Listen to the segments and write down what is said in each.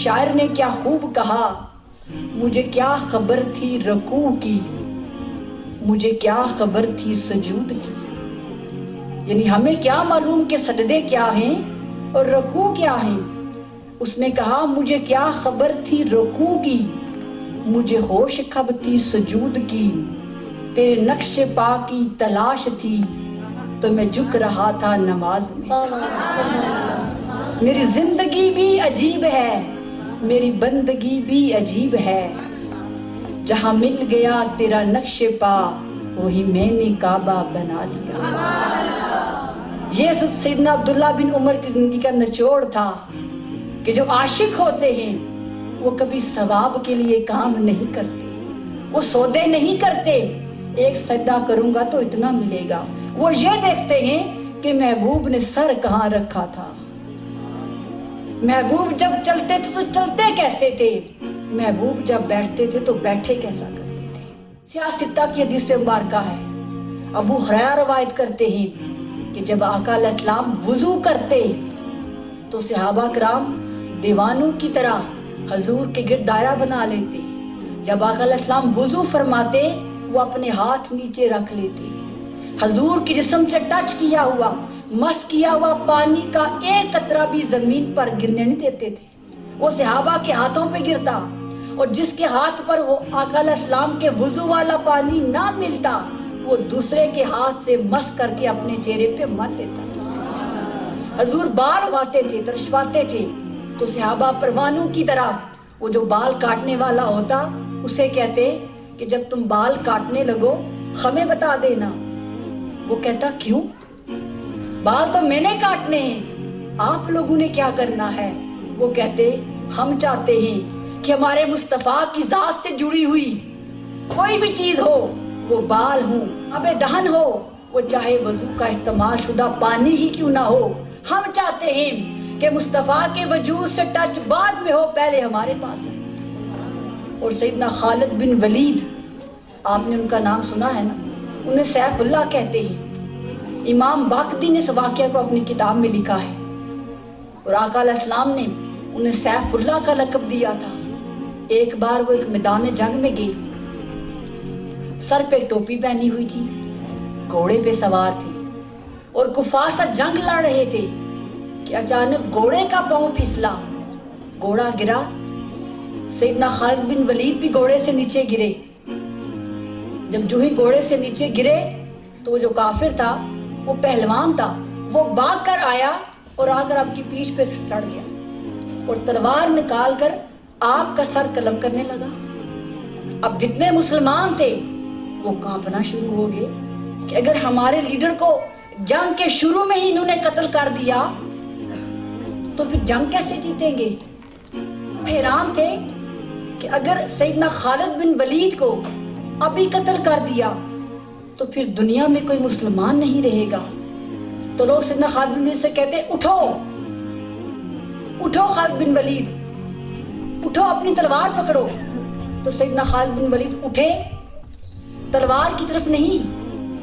شاعر نے کیا خوب کہا، مجھے کیا خبر تھی رکوع کی، مجھے کیا خبر تھی سجود کی، یعنی ہمیں کیا معلوم کہ سجدے کیا ہیں اور رکوع کیا ہیں۔ اس نے کہا مجھے کیا خبر تھی رکوع کی، مجھے ہوش کب تھی سجود کی، تیرے نقش پا کی تلاش تھی تو میں جھک رہا تھا نماز میں۔ میری زندگی بھی عجیب ہے، میری بندگی بھی عجیب ہے، جہاں مل گیا تیرا نقش پا وہی میں نے کعبہ بنا لیا۔ یہ سیدنا عبداللہ بن عمر کی زندگی کا نچوڑ تھا کہ جو عاشق ہوتے ہیں وہ کبھی ثواب کے لیے کام نہیں کرتے، وہ سودے نہیں کرتے ایک سجدہ کروں گا تو اتنا ملے گا، وہ یہ دیکھتے ہیں کہ محبوب نے سر کہاں رکھا تھا، محبوب جب چلتے تھے تو چلتے کیسے تھے، محبوب جب بیٹھتے تھے تو بیٹھے کیسا کرتے تھے۔ سیاستہ کی حدیث مبارکہ ہے، ابو ہریرہ روایت کرتے ہیں کہ جب آقا علیہ السلام وضو کرتے تو صحابہ کرام دیوانوں کی طرح حضور کے گرد دائرہ بنا لیتے، جب آقا علیہ السلام وضو فرماتے وہ اپنے ہاتھ نیچے رکھ لیتے، حضور کے جسم سے ٹچ کیا ہوا مس کیا ہوا پانی کا ایک قطرہ بھی زمین پر گرنے نہیں دیتے تھے، وہ صحابہ کے ہاتھوں پہ گرتا، اور جس کے ہاتھ پر وہ آقا علیہ السلام کے وضو والا پانی نہ ملتا وہ دوسرے کے ہاتھ سے مس کر کے اپنے چہرے پہ مت دیتا۔ حضور بال واتے تھے، ترشواتے تھے تو صحابہ پروانوں کی طرح وہ جو بال کاٹنے والا ہوتا اسے کہتے کہ جب تم بال کاٹنے لگو ہمیں بتا دینا، وہ کہتا کیوں، بال تو میں نے کاٹنے ہیں، آپ لوگوں نے کیا کرنا ہے، وہ کہتے ہم چاہتے ہیں کہ ہمارے مصطفیٰ کی ذات سے جڑی ہوئی کوئی بھی چیز ہو، وہ بال ہوں، اب دہن ہو، وہ چاہے وضو کا استعمال شدہ پانی ہی کیوں نہ ہو، ہم چاہتے ہیں کہ مصطفیٰ کے وجود سے ٹچ بعد میں ہو پہلے ہمارے پاس ہے۔ اور سیدنا خالد بن ولید، آپ نے ان کا نام سنا ہے نا، انہیں سیف اللہ کہتے ہیں، امام باقری نے اس واقعہ کو اپنی کتاب میں لکھا ہے، اور آقا علیہ السلام نے انہیں سیف اللہ کا لقب دیا تھا۔ ایک بار وہ ایک میدان جنگ میں گئے، سر پہ ٹوپی پہنی ہوئی تھی، گھوڑے پہ سوار تھے اور کفار سے جنگ لڑ رہے تھے کہ اچانک گھوڑے کا پاؤں پھسلا، گھوڑا گرا، سیدنا خالد بن ولید بھی گھوڑے سے نیچے گرے، جب جو ہی گھوڑے سے نیچے گرے تو وہ جو کافر تھا وہ پہلوان تھا، وہ بھاگ کر آیا اور آ کر آپ کی پیٹھ پہ لڑ گیا اور تلوار نکال کر آپ کا سر قلم کرنے لگا۔ اب جتنے مسلمان تھے وہ کانپنا شروع ہو گئے کہ اگر ہمارے لیڈر کو جنگ کے شروع میں ہی انہوں نے قتل کر دیا تو پھر جنگ کیسے جیتیں گے۔ حیران تھے کہ اگر سیدنا خالد بن ولید کو ابھی قتل کر دیا تو پھر دنیا میں کوئی مسلمان نہیں رہے گا۔ تو لوگ سیدنا خالد بن ولید سے کہتے اٹھو اٹھو خالد بن ولید اٹھو، اپنی تلوار پکڑو۔ تو سیدنا خالد بن ولید اٹھے، تلوار کی طرف نہیں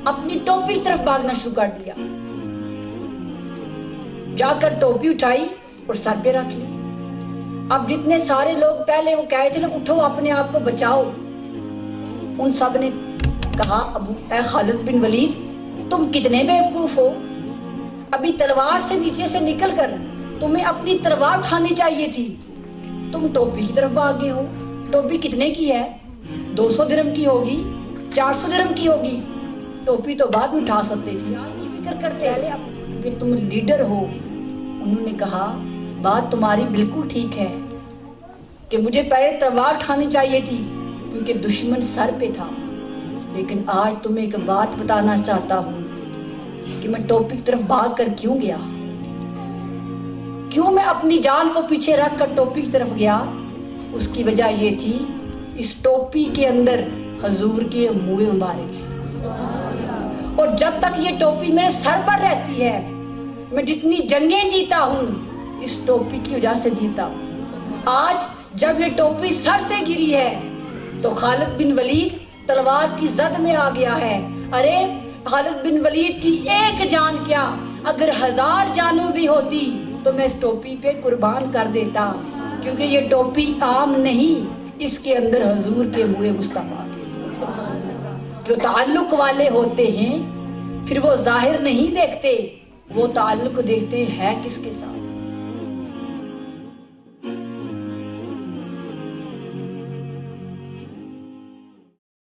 اپنی ٹوپی کی طرف بھاگنا شروع کر دیا، جا کر ٹوپی اٹھائی اور سر پہ رکھ لی۔ اب جتنے سارے لوگ پہلے وہ کہے تھے نا اٹھو اپنے آپ کو بچاؤ، ان سب نے کہا اے خالد بن ولید تم کتنے بیوقوف ہو، ابھی تلوار سے نیچے سے نکل کر تمہیں اپنی تلوار اٹھانی چاہیے تھی، تم ٹوپی کی طرف بھاگ گئے ہو۔ ٹوپی کتنے کی ہے؟ 200 درہم کی ہوگی، 400 درہم کی ہوگی، ٹوپی تو بعد میں اٹھا سکتے تھے، کی فکر کرتے ہیں کہ تم لیڈر ہو۔ انہوں نے کہا بات تمہاری بالکل ٹھیک ہے کہ مجھے پہلے تلوار اٹھانی چاہیے تھی کیونکہ دشمن سر پہ تھا، لیکن آج تمہیں ایک بات بتانا چاہتا ہوں کہ میں ٹوپی کی طرف بھاگ کر کیوں گیا، کیوں میں اپنی جان کو پیچھے رکھ کر ٹوپی کی طرف گیا۔ اس کی وجہ یہ تھی اس ٹوپی کے اندر حضور کے منہ مبارک ہے، اور جب تک یہ ٹوپی میرے سر پر رہتی ہے میں جتنی جنگیں جیتا ہوں اس ٹوپی کی وجہ سے جیتا ہوں۔ آج جب یہ ٹوپی سر سے گری ہے تو خالد بن ولید تلوار کی زد میں آ گیا ہے۔ ارے خالد بن ولید کی ایک جان کیا، اگر 1000 جانوں بھی ہوتی تو میں اس ٹوپی پہ قربان کر دیتا۔ کیونکہ یہ ٹوپی عام نہیں، اس کے اندر حضور کے منہ مصطفیٰ کے جو تعلق والے ہوتے ہیں پھر وہ ظاہر نہیں دیکھتے، وہ تعلق دیکھتے ہیں کس کے ساتھ۔